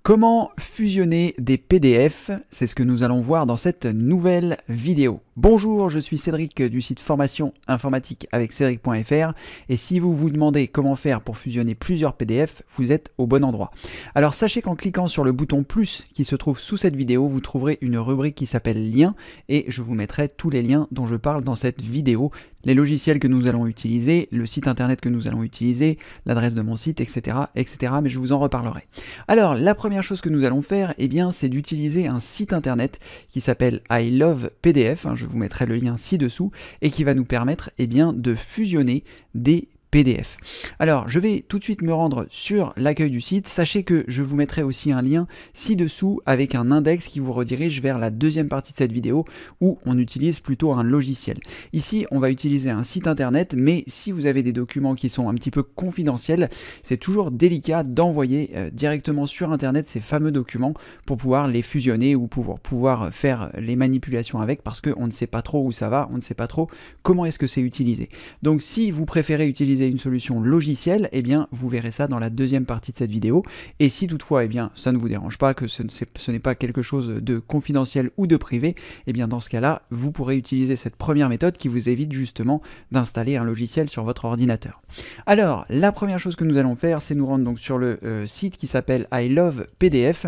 Comment fusionner des PDF? C'est ce que nous allons voir dans cette nouvelle vidéo. Bonjour, je suis Cédric du site formation informatique avec Cédric.fr et si vous vous demandez comment faire pour fusionner plusieurs PDF, vous êtes au bon endroit. Alors sachez qu'en cliquant sur le bouton plus qui se trouve sous cette vidéo, vous trouverez une rubrique qui s'appelle liens et je vous mettrai tous les liens dont je parle dans cette vidéo, les logiciels que nous allons utiliser, le site internet que nous allons utiliser, l'adresse de mon site, etc., etc., mais je vous en reparlerai. Alors, la première chose que nous allons faire, eh bien, c'est d'utiliser un site internet qui s'appelle I Love PDF, je vous mettrai le lien ci-dessous, et qui va nous permettre, eh bien, de fusionner des PDF. Alors, je vais tout de suite me rendre sur l'accueil du site. Sachez que je vous mettrai aussi un lien ci-dessous avec un index qui vous redirige vers la deuxième partie de cette vidéo où on utilise plutôt un logiciel. Ici, on va utiliser un site internet, mais si vous avez des documents qui sont un petit peu confidentiels, c'est toujours délicat d'envoyer directement sur internet ces fameux documents pour pouvoir les fusionner ou pour pouvoir faire les manipulations avec parce qu'on ne sait pas trop où ça va, on ne sait pas trop comment est-ce que c'est utilisé. Donc, si vous préférez utiliser une solution logicielle, eh bien vous verrez ça dans la deuxième partie de cette vidéo. Et si toutefois, eh bien ça ne vous dérange pas, que ce n'est pas quelque chose de confidentiel ou de privé, eh bien dans ce cas-là, vous pourrez utiliser cette première méthode qui vous évite justement d'installer un logiciel sur votre ordinateur. Alors, la première chose que nous allons faire, c'est nous rendre donc sur le site qui s'appelle I Love PDF.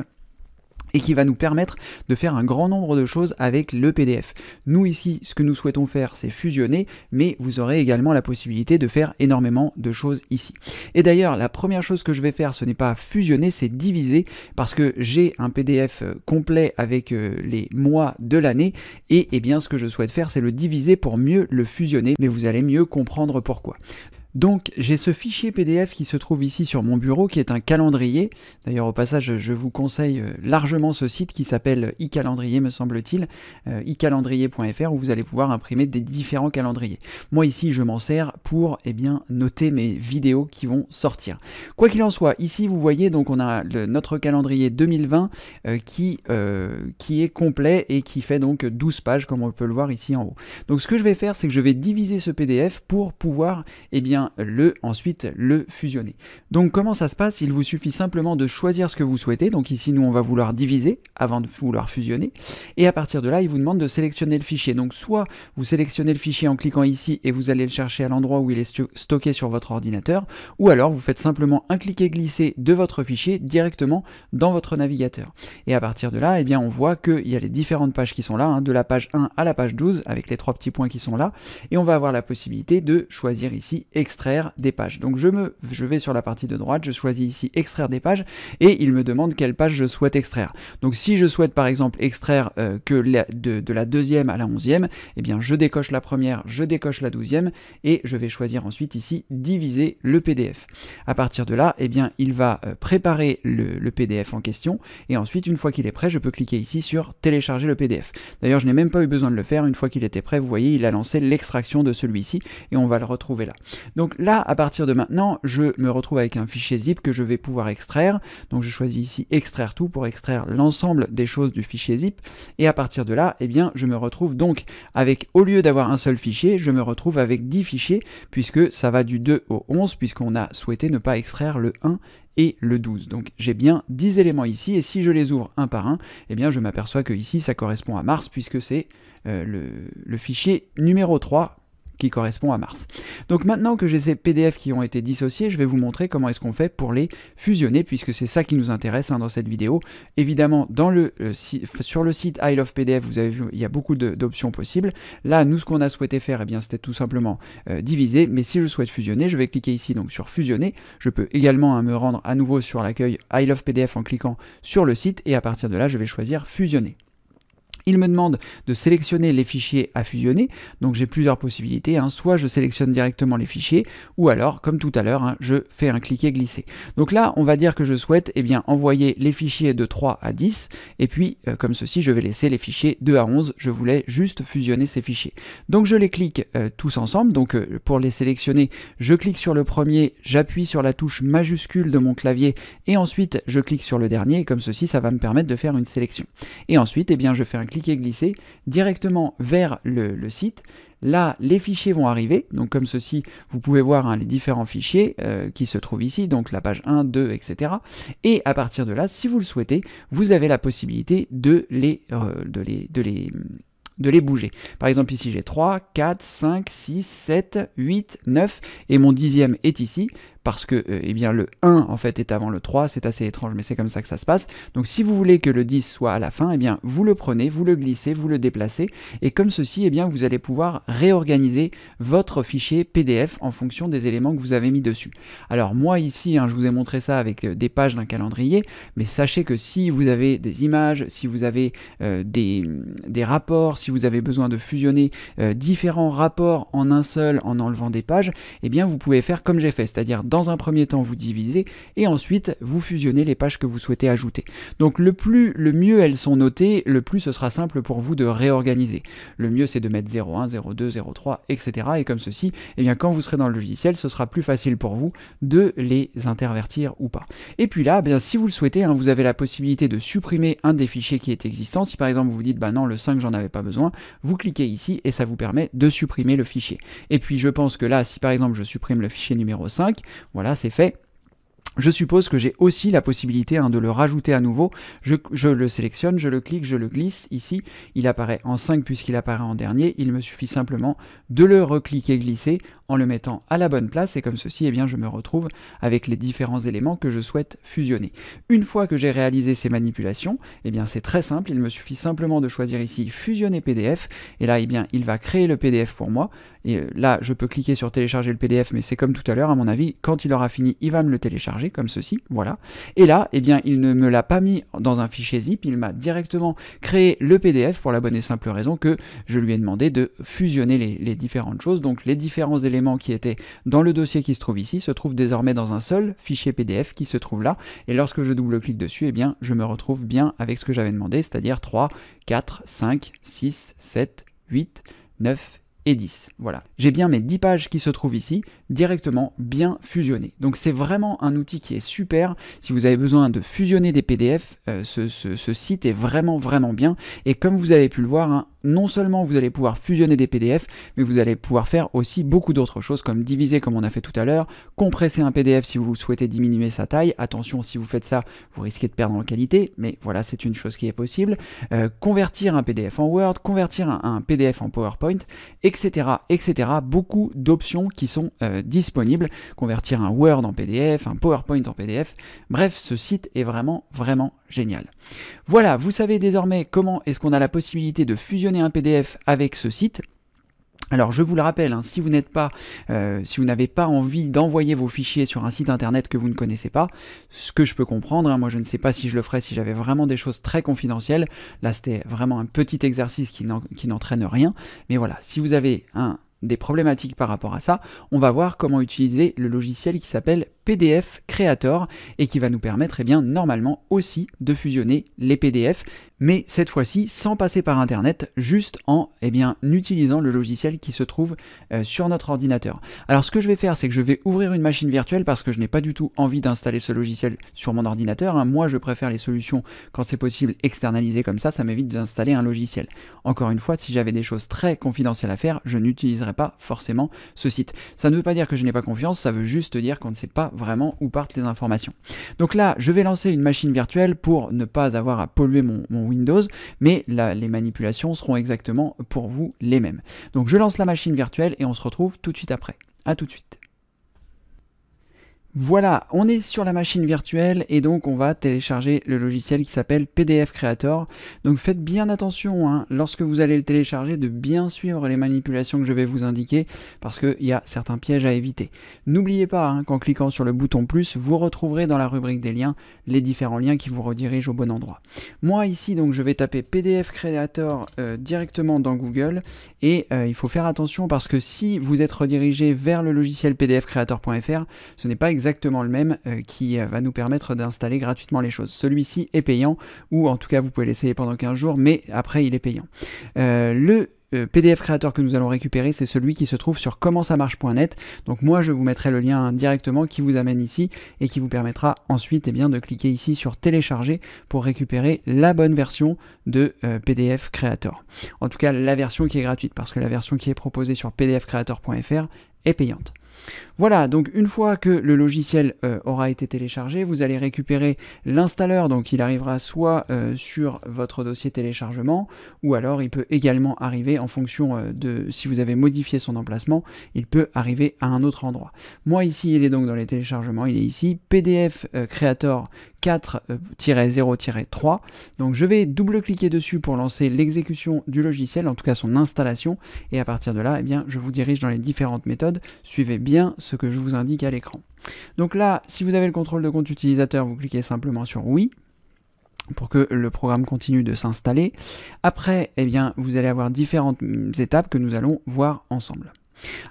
Et qui va nous permettre de faire un grand nombre de choses avec le PDF. Nous ici, ce que nous souhaitons faire, c'est fusionner, mais vous aurez également la possibilité de faire énormément de choses ici. Et d'ailleurs, la première chose que je vais faire, ce n'est pas fusionner, c'est diviser, parce que j'ai un PDF complet avec les mois de l'année, et eh bien ce que je souhaite faire, c'est le diviser pour mieux le fusionner, mais vous allez mieux comprendre pourquoi. Donc j'ai ce fichier PDF qui se trouve ici sur mon bureau qui est un calendrier. D'ailleurs au passage je vous conseille largement ce site qui s'appelle iCalendrier me semble-t-il, iCalendrier.fr où vous allez pouvoir imprimer des différents calendriers. Moi ici je m'en sers pour noter mes vidéos qui vont sortir. Quoi qu'il en soit, ici vous voyez donc on a notre calendrier 2020 qui est complet et qui fait donc 12 pages comme on peut le voir ici en haut. Donc ce que je vais faire c'est que je vais diviser ce PDF pour pouvoir ensuite le fusionner. Donc comment ça se passe? Il vous suffit simplement de choisir ce que vous souhaitez. Donc ici nous on va vouloir diviser avant de vouloir fusionner et à partir de là il vous demande de sélectionner le fichier. Donc soit vous sélectionnez le fichier en cliquant ici et vous allez le chercher à l'endroit où il est stocké sur votre ordinateur, ou alors vous faites simplement un cliquer-glisser de votre fichier directement dans votre navigateur. Et à partir de là, eh bien on voit qu'il y a les différentes pages qui sont là, de la page 1 à la page 12 avec les trois petits points qui sont là, et on va avoir la possibilité de choisir ici extraire des pages. Donc je vais sur la partie de droite, je choisis ici extraire des pages et il me demande quelle page je souhaite extraire. Donc si je souhaite par exemple extraire de la deuxième à la 11e, eh bien je décoche la première, je décoche la 12e et je vais choisir ensuite ici diviser le PDF. À partir de là, eh bien il va préparer le PDF en question et ensuite une fois qu'il est prêt, je peux cliquer ici sur télécharger le PDF. D'ailleurs je n'ai même pas eu besoin de le faire, une fois qu'il était prêt, vous voyez il a lancé l'extraction de celui-ci et on va le retrouver là. Donc là, à partir de maintenant, je me retrouve avec un fichier zip que je vais pouvoir extraire. Donc je choisis ici extraire tout pour extraire l'ensemble des choses du fichier zip. Et à partir de là, eh bien, je me retrouve donc avec, au lieu d'avoir un seul fichier, je me retrouve avec 10 fichiers puisque ça va du 2 au 11 puisqu'on a souhaité ne pas extraire le 1 et le 12. Donc j'ai bien 10 éléments ici et si je les ouvre un par un, eh bien je m'aperçois que ici ça correspond à mars puisque c'est le fichier numéro 3 qui correspond à mars. Donc maintenant que j'ai ces PDF qui ont été dissociés, je vais vous montrer comment est-ce qu'on fait pour les fusionner, puisque c'est ça qui nous intéresse dans cette vidéo. Évidemment, sur le site I Love PDF, vous avez vu, il y a beaucoup d'options possibles. Là, nous, ce qu'on a souhaité faire, eh bien, c'était tout simplement diviser, mais si je souhaite fusionner, je vais cliquer ici donc sur fusionner. Je peux également me rendre à nouveau sur l'accueil I Love PDF en cliquant sur le site, et à partir de là, je vais choisir fusionner. Il me demande de sélectionner les fichiers à fusionner, donc j'ai plusieurs possibilités, soit je sélectionne directement les fichiers, ou alors, comme tout à l'heure, je fais un cliquer-glisser. Donc là, on va dire que je souhaite envoyer les fichiers de 3 à 10, et puis, comme ceci, je vais laisser les fichiers 2 à 11, je voulais juste fusionner ces fichiers. Donc je les clique tous ensemble, donc pour les sélectionner, je clique sur le premier, j'appuie sur la touche majuscule de mon clavier, et ensuite je clique sur le dernier, et comme ceci, ça va me permettre de faire une sélection. Et ensuite, je fais un cliquer glisser directement vers le site. Là, les fichiers vont arriver, donc comme ceci, vous pouvez voir hein, les différents fichiers qui se trouvent ici, donc la page 1, 2, etc. Et à partir de là, si vous le souhaitez, vous avez la possibilité de les bouger. Par exemple ici j'ai 3, 4, 5, 6, 7, 8, 9 et mon 10e est ici parce que eh bien, le 1 en fait est avant le 3, c'est assez étrange mais c'est comme ça que ça se passe. Donc si vous voulez que le 10 soit à la fin, eh bien, vous le prenez, vous le glissez, vous le déplacez et comme ceci, eh bien, vous allez pouvoir réorganiser votre fichier PDF en fonction des éléments que vous avez mis dessus. Alors moi ici, hein, je vous ai montré ça avec des pages d'un calendrier, mais sachez que si vous avez des images, si vous avez des rapports, si vous avez besoin de fusionner différents rapports en un seul en enlevant des pages, eh bien vous pouvez faire comme j'ai fait, c'est-à-dire dans un premier temps vous divisez et ensuite vous fusionnez les pages que vous souhaitez ajouter. Donc le mieux elles sont notées, le plus ce sera simple pour vous de réorganiser. Le mieux c'est de mettre 01, 02, 03, etc. Et comme ceci, eh bien quand vous serez dans le logiciel, ce sera plus facile pour vous de les intervertir ou pas. Et puis là, eh bien, si vous le souhaitez, hein, vous avez la possibilité de supprimer un des fichiers qui est existant. Si par exemple vous vous dites bah non le 5 j'en avais pas besoin, vous cliquez ici et ça vous permet de supprimer le fichier. Et puis je pense que là, si par exemple je supprime le fichier numéro 5, voilà c'est fait. Je suppose que j'ai aussi la possibilité hein, de le rajouter à nouveau. Je le sélectionne, je le clique, je le glisse. Ici, il apparaît en 5 puisqu'il apparaît en dernier. Il me suffit simplement de le recliquer, glisser en le mettant à la bonne place. Et comme ceci, eh bien, je me retrouve avec les différents éléments que je souhaite fusionner. Une fois que j'ai réalisé ces manipulations, eh bien, c'est très simple. Il me suffit simplement de choisir ici fusionner PDF. Et là, eh bien, il va créer le PDF pour moi. Et là, je peux cliquer sur télécharger le PDF, mais c'est comme tout à l'heure, à mon avis, quand il aura fini, il va me le télécharger, comme ceci, voilà. Et là, eh bien, il ne me l'a pas mis dans un fichier zip, il m'a directement créé le PDF pour la bonne et simple raison que je lui ai demandé de fusionner les différentes choses. Donc, les différents éléments qui étaient dans le dossier qui se trouve ici se trouvent désormais dans un seul fichier PDF qui se trouve là. Et lorsque je double-clique dessus, eh bien, je me retrouve bien avec ce que j'avais demandé, c'est-à-dire 3, 4, 5, 6, 7, 8, 9 et 10. Voilà. J'ai bien mes 10 pages qui se trouvent ici, directement bien fusionnées. Donc c'est vraiment un outil qui est super. Si vous avez besoin de fusionner des PDF, ce site est vraiment bien. Et comme vous avez pu le voir, hein, non seulement vous allez pouvoir fusionner des PDF, mais vous allez pouvoir faire aussi beaucoup d'autres choses comme diviser comme on a fait tout à l'heure, compresser un PDF si vous souhaitez diminuer sa taille. Attention, si vous faites ça, vous risquez de perdre en qualité, mais voilà, c'est une chose qui est possible. Convertir un PDF en Word, convertir un PDF en PowerPoint, etc. etc. Beaucoup d'options qui sont disponibles. Convertir un Word en PDF, un PowerPoint en PDF. Bref, ce site est vraiment génial. Voilà, vous savez désormais comment est-ce qu'on a la possibilité de fusionner un PDF avec ce site. Alors je vous le rappelle, hein, si vous n'avez pas envie d'envoyer vos fichiers sur un site internet que vous ne connaissez pas, ce que je peux comprendre, hein, moi je ne sais pas si je le ferais si j'avais vraiment des choses très confidentielles, là c'était vraiment un petit exercice qui n'entraîne rien, mais voilà, si vous avez des problématiques par rapport à ça, on va voir comment utiliser le logiciel qui s'appelle PDF Creator et qui va nous permettre eh bien, normalement aussi de fusionner les PDF, mais cette fois-ci sans passer par internet, juste en utilisant le logiciel qui se trouve sur notre ordinateur. Alors ce que je vais faire, c'est que je vais ouvrir une machine virtuelle parce que je n'ai pas du tout envie d'installer ce logiciel sur mon ordinateur, hein. Moi je préfère les solutions quand c'est possible externalisées comme ça m'évite d'installer un logiciel. Encore une fois, si j'avais des choses très confidentielles à faire, je n'utiliserais pas forcément ce site. Ça ne veut pas dire que je n'ai pas confiance, ça veut juste dire qu'on ne sait pas vraiment où partent les informations. Donc là, je vais lancer une machine virtuelle pour ne pas avoir à polluer mon Windows, mais les manipulations seront exactement pour vous les mêmes. Donc je lance la machine virtuelle et on se retrouve tout de suite après. À tout de suite. Voilà, on est sur la machine virtuelle et donc on va télécharger le logiciel qui s'appelle PDF Creator. Donc faites bien attention, hein, lorsque vous allez le télécharger, de bien suivre les manipulations que je vais vous indiquer parce qu'il y a certains pièges à éviter. N'oubliez pas, hein, qu'en cliquant sur le bouton plus, vous retrouverez dans la rubrique des liens les différents liens qui vous redirigent au bon endroit. Moi ici, donc je vais taper PDF Creator directement dans Google et il faut faire attention parce que si vous êtes redirigé vers le logiciel pdfcreator.fr, ce n'est pas exactement le même qui va nous permettre d'installer gratuitement les choses. Celui-ci est payant, ou en tout cas vous pouvez l'essayer pendant 15 jours, mais après il est payant. Le PDF Creator que nous allons récupérer, c'est celui qui se trouve sur commentsamarche.net. Donc moi, je vous mettrai le lien directement qui vous amène ici et qui vous permettra ensuite de cliquer ici sur télécharger pour récupérer la bonne version de PDF Creator. En tout cas, la version qui est gratuite, parce que la version qui est proposée sur pdfcreator.fr est payante. Voilà, donc une fois que le logiciel aura été téléchargé, vous allez récupérer l'installeur, donc il arrivera soit sur votre dossier téléchargement, ou alors il peut également arriver en fonction de si vous avez modifié son emplacement, il peut arriver à un autre endroit. Moi ici, il est donc dans les téléchargements, il est ici, PDF Creator 4-0-3, donc je vais double-cliquer dessus pour lancer l'exécution du logiciel, en tout cas son installation, et à partir de là, je vous dirige dans les différentes méthodes. Suivez bien ce que je vous indique à l'écran. Donc là, si vous avez le contrôle de compte utilisateur, vous cliquez simplement sur oui pour que le programme continue de s'installer. Après, vous allez avoir différentes étapes que nous allons voir ensemble.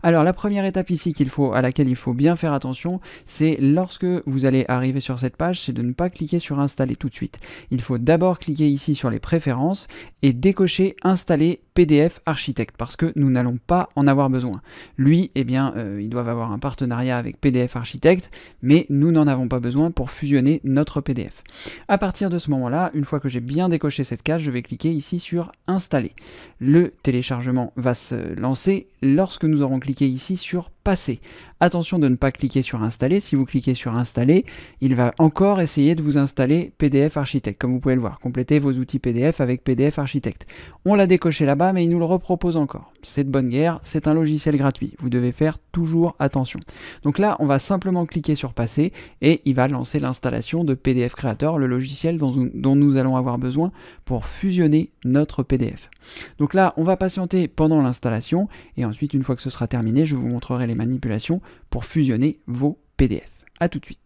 Alors la première étape ici à laquelle il faut bien faire attention, c'est lorsque vous allez arriver sur cette page, c'est de ne pas cliquer sur installer tout de suite. Il faut d'abord cliquer ici sur les préférences et décocher installer PDF Architect, parce que nous n'allons pas en avoir besoin. Lui, ils doivent avoir un partenariat avec PDF Architect, mais nous n'en avons pas besoin pour fusionner notre PDF. À partir de ce moment-là, une fois que j'ai bien décoché cette case, je vais cliquer ici sur installer. Le téléchargement va se lancer lorsque nous aurons cliqué ici sur passer. Attention de ne pas cliquer sur installer. Si vous cliquez sur installer, il va encore essayer de vous installer PDF Architect. Comme vous pouvez le voir, complétez vos outils PDF avec PDF Architect. On l'a décoché là-bas, mais il nous le repropose encore. C'est de bonne guerre, c'est un logiciel gratuit. Vous devez faire toujours attention. Donc là, on va simplement cliquer sur passer et il va lancer l'installation de PDF Creator, le logiciel dont nous allons avoir besoin pour fusionner notre PDF. Donc là, on va patienter pendant l'installation et ensuite, une fois que ce sera terminé, je vous montrerai les manipulations pour fusionner vos PDF. A tout de suite.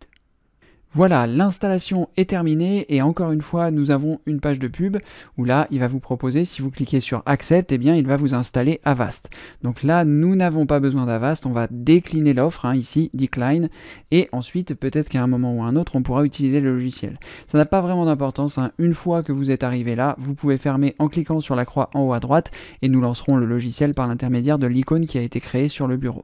Voilà, l'installation est terminée et encore une fois, nous avons une page de pub où là, il va vous proposer, si vous cliquez sur Accept, il va vous installer Avast. Donc là, nous n'avons pas besoin d'Avast, on va décliner l'offre, ici, Decline, et ensuite, peut-être qu'à un moment ou à un autre, on pourra utiliser le logiciel. Ça n'a pas vraiment d'importance, une fois que vous êtes arrivé là, vous pouvez fermer en cliquant sur la croix en haut à droite et nous lancerons le logiciel par l'intermédiaire de l'icône qui a été créée sur le bureau.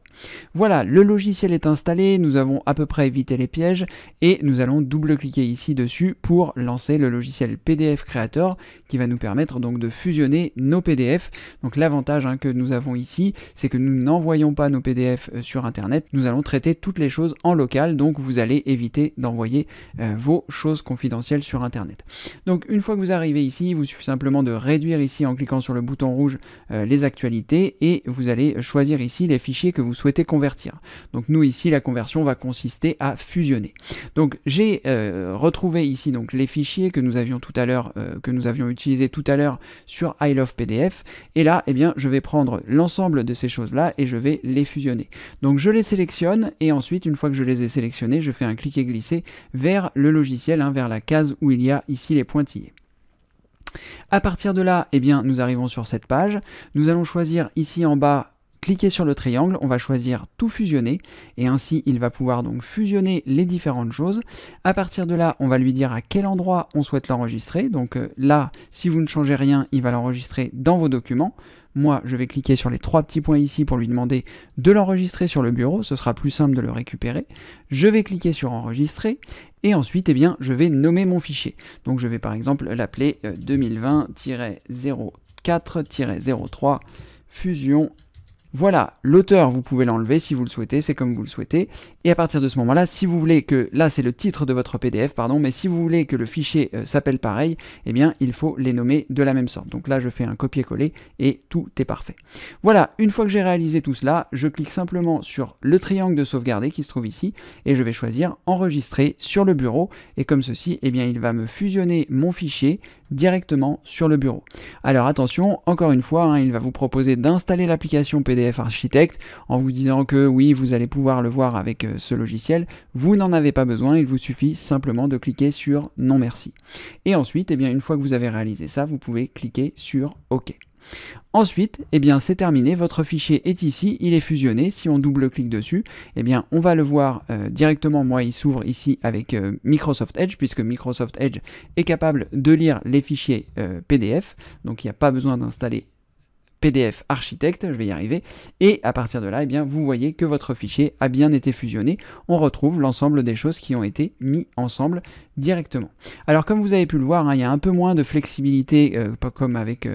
Voilà, le logiciel est installé, nous avons à peu près évité les pièges et nous allons double-cliquer ici dessus pour lancer le logiciel PDF Creator qui va nous permettre donc de fusionner nos PDF. Donc l'avantage que nous avons ici, c'est que nous n'envoyons pas nos PDF sur Internet, nous allons traiter toutes les choses en local, donc vous allez éviter d'envoyer vos choses confidentielles sur Internet. Donc une fois que vous arrivez ici, il vous suffit simplement de réduire ici en cliquant sur le bouton rouge les actualités et vous allez choisir ici les fichiers que vous souhaitez convertir. Donc nous ici, la conversion va consister à fusionner. Donc j'ai retrouvé ici donc les fichiers que nous avions tout à l'heure, que nous avions utilisés tout à l'heure sur I Love PDF, et là je vais prendre l'ensemble de ces choses là et je vais les fusionner. Donc je les sélectionne et ensuite une fois que je les ai sélectionnés, je fais un cliquer-glisser vers le logiciel, vers la case où il y a ici les pointillés. À partir de là, nous arrivons sur cette page, nous allons choisir ici en bas, cliquez sur le triangle, on va choisir tout fusionner et ainsi il va pouvoir donc fusionner les différentes choses. À partir de là, on va lui dire à quel endroit on souhaite l'enregistrer. Donc là, si vous ne changez rien, il va l'enregistrer dans vos documents. Moi, je vais cliquer sur les trois petits points ici pour lui demander de l'enregistrer sur le bureau. Ce sera plus simple de le récupérer. Je vais cliquer sur enregistrer et ensuite, je vais nommer mon fichier. Donc, je vais par exemple l'appeler 2020-04-03 fusion. Voilà, l'auteur, vous pouvez l'enlever si vous le souhaitez, c'est comme vous le souhaitez. Et à partir de ce moment-là, si vous voulez que, là c'est le titre de votre PDF, pardon, mais si vous voulez que le fichier s'appelle pareil, il faut les nommer de la même sorte. Donc là, je fais un copier-coller et tout est parfait. Voilà, une fois que j'ai réalisé tout cela, je clique simplement sur le triangle de sauvegarder qui se trouve ici et je vais choisir enregistrer sur le bureau. Et comme ceci, il va me fusionner mon fichier directement sur le bureau. Alors attention, encore une fois, il va vous proposer d'installer l'application PDF Architect en vous disant que oui, vous allez pouvoir le voir avec ce logiciel. Vous n'en avez pas besoin, il vous suffit simplement de cliquer sur non merci. Et ensuite, une fois que vous avez réalisé ça, vous pouvez cliquer sur OK. Ensuite, c'est terminé, votre fichier est ici, il est fusionné. Si on double-clique dessus, on va le voir directement. Moi, il s'ouvre ici avec Microsoft Edge, puisque Microsoft Edge est capable de lire les fichiers PDF, donc il n'y a pas besoin d'installer PDF architecte, je vais y arriver, et à partir de là, eh bien, vous voyez que votre fichier a bien été fusionné. On retrouve l'ensemble des choses qui ont été mis ensemble directement. Alors comme vous avez pu le voir, hein, il y a un peu moins de flexibilité pas comme avec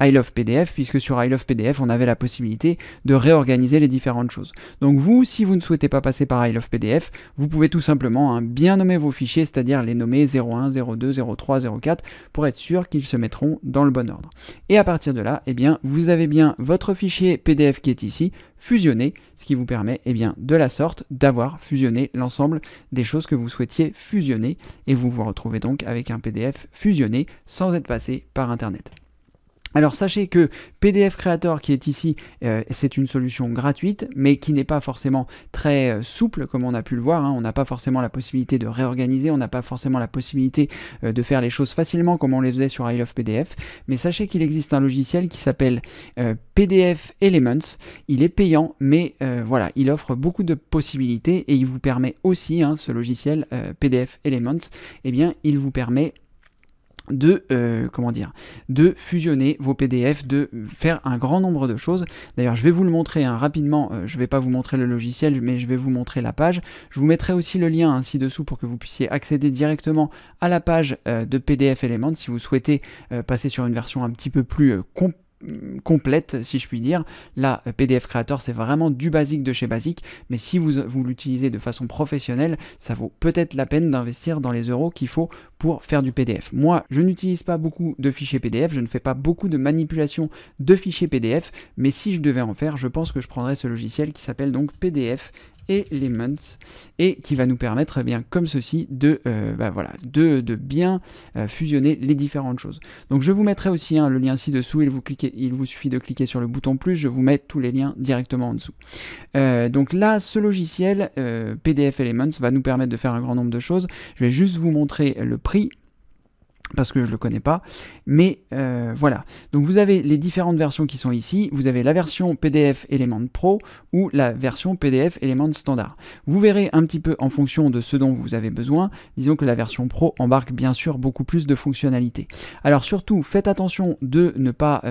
I Love PDF, puisque sur I Love PDF on avait la possibilité de réorganiser les différentes choses. Donc vous, si vous ne souhaitez pas passer par I Love PDF, vous pouvez tout simplement hein, bien nommer vos fichiers, c'est-à-dire les nommer 01, 02, 03, 04 pour être sûr qu'ils se mettront dans le bon ordre. Et à partir de là, eh bien, vous avez bien votre fichier PDF qui est ici, fusionné, ce qui vous permet eh bien, de la sorte d'avoir fusionné l'ensemble des choses que vous souhaitiez fusionner et vous vous retrouvez donc avec un PDF fusionné sans être passé par Internet. Alors sachez que PDF Creator qui est ici, c'est une solution gratuite, mais qui n'est pas forcément très souple comme on a pu le voir, hein. On n'a pas forcément la possibilité de réorganiser, on n'a pas forcément la possibilité de faire les choses facilement comme on les faisait sur I Love PDF, mais sachez qu'il existe un logiciel qui s'appelle PDF Elements, il est payant, mais voilà, il offre beaucoup de possibilités et il vous permet aussi, hein, ce logiciel PDF Elements, eh bien il vous permet de fusionner vos PDF, de faire un grand nombre de choses. D'ailleurs, je vais vous le montrer hein, rapidement, je ne vais pas vous montrer le logiciel, mais je vais vous montrer la page. Je vous mettrai aussi le lien hein, ci-dessous pour que vous puissiez accéder directement à la page de PDF Elements si vous souhaitez passer sur une version un petit peu plus complète si je puis dire. Là, PDF Creator c'est vraiment du basique de chez basique, mais si vous l'utilisez de façon professionnelle, ça vaut peut-être la peine d'investir dans les euros qu'il faut pour faire du PDF. Moi, je n'utilise pas beaucoup de fichiers PDF, je ne fais pas beaucoup de manipulation de fichiers PDF, mais si je devais en faire, je pense que je prendrais ce logiciel qui s'appelle donc PDF Elements et qui va nous permettre bien comme ceci de bien fusionner les différentes choses. Donc je vous mettrai aussi hein, le lien ci-dessous, il vous suffit de cliquer sur le bouton plus, je vous mets tous les liens directement en dessous. Donc là, ce logiciel PDF Elements va nous permettre de faire un grand nombre de choses. Je vais juste vous montrer le prix, parce que je ne le connais pas, mais voilà. Donc vous avez les différentes versions qui sont ici, vous avez la version PDF Element Pro ou la version PDF Element Standard. Vous verrez un petit peu en fonction de ce dont vous avez besoin, disons que la version Pro embarque bien sûr beaucoup plus de fonctionnalités. Alors surtout, faites attention de ne pas,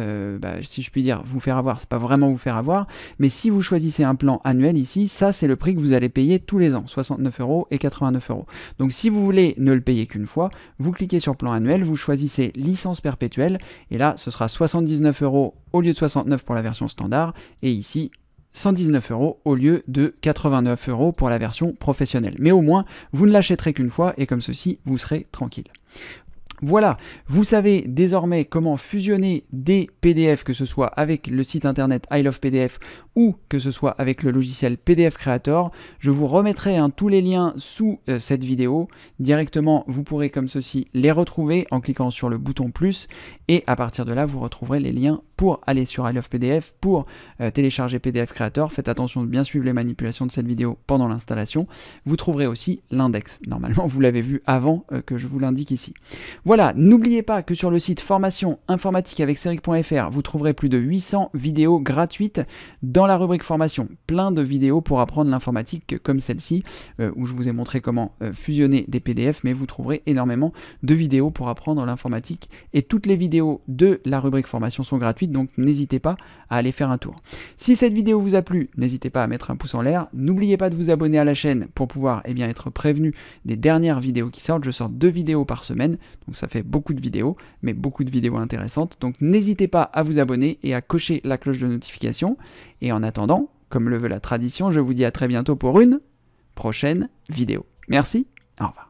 si je puis dire, vous faire avoir, c'est pas vraiment vous faire avoir, mais si vous choisissez un plan annuel ici, ça c'est le prix que vous allez payer tous les ans, 69 € et 89 €. Donc si vous voulez ne le payer qu'une fois, vous cliquez sur plan annuel, vous choisissez licence perpétuelle et là ce sera 79 € au lieu de 69 pour la version standard et ici 119 € au lieu de 89 € pour la version professionnelle. Mais au moins vous ne l'achèterez qu'une fois et comme ceci vous serez tranquille. Voilà, vous savez désormais comment fusionner des PDF, que ce soit avec le site internet I Love PDF ou que ce soit avec le logiciel PDF Creator. Je vous remettrai tous les liens sous cette vidéo. Directement, vous pourrez comme ceci les retrouver en cliquant sur le bouton plus et à partir de là, vous retrouverez les liens pour aller sur I Love PDF, pour télécharger PDF Creator. Faites attention de bien suivre les manipulations de cette vidéo pendant l'installation. Vous trouverez aussi l'index. Normalement, vous l'avez vu avant que je vous l'indique ici. Voilà, n'oubliez pas que sur le site formation informatique avec Cédric.fr, vous trouverez plus de 800 vidéos gratuites dans la rubrique formation. Plein de vidéos pour apprendre l'informatique comme celle-ci, où je vous ai montré comment fusionner des PDF, mais vous trouverez énormément de vidéos pour apprendre l'informatique. Et toutes les vidéos de la rubrique formation sont gratuites, donc n'hésitez pas à aller faire un tour. Si cette vidéo vous a plu, n'hésitez pas à mettre un pouce en l'air. N'oubliez pas de vous abonner à la chaîne pour pouvoir être prévenu des dernières vidéos qui sortent. Je sors 2 vidéos par semaine, donc ça fait beaucoup de vidéos, mais beaucoup de vidéos intéressantes. Donc n'hésitez pas à vous abonner et à cocher la cloche de notification. Et en attendant, comme le veut la tradition, je vous dis à très bientôt pour une prochaine vidéo. Merci, au revoir.